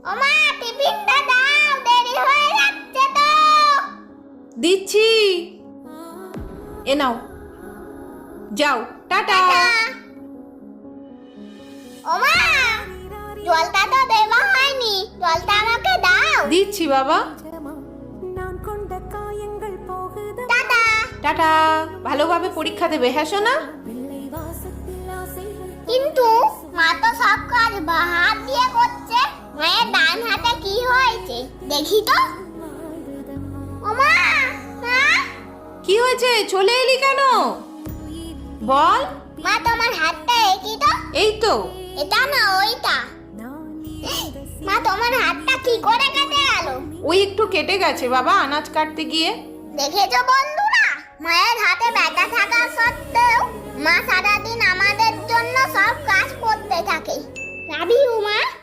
ওমা টিফিনটা দাও, দেরি হয়ে যাচ্ছে তো। দিচ্ছি, এ নাও, যাও, টাটা। ওমা জলটা তো দেওয়া হয়নি, জলটা আমাকে দাও। দিচ্ছি বাবা। টাটা। টাটা, ভালোভাবে পরীক্ষা দেবে, হ্যাঁ সোনা? কিন্তু মা তো সব কাজ বাঁ হাত দিয়ে করছে, মায়ের ডান হাতে কি হয়েছে দেখি তো। ওমা মা, কি হয়েছে, চলে এলি কেন? বল। মা তোমার হাতটা একই তো। এই তো। এটা না ওইটা। মা তোমার হাতটা কি করে কেটে গেল? ওই একটু কেটে গেছে বাবা, আনাজ কাটতে গিয়ে। দেখেছো বন্ধুরা, মায়ের হাতে ব্যথা থাকা সত্ত্বেও মা সারাদিন আমাদের জন্য সব কাজ করতে থাকে। লাভ ইউ মা।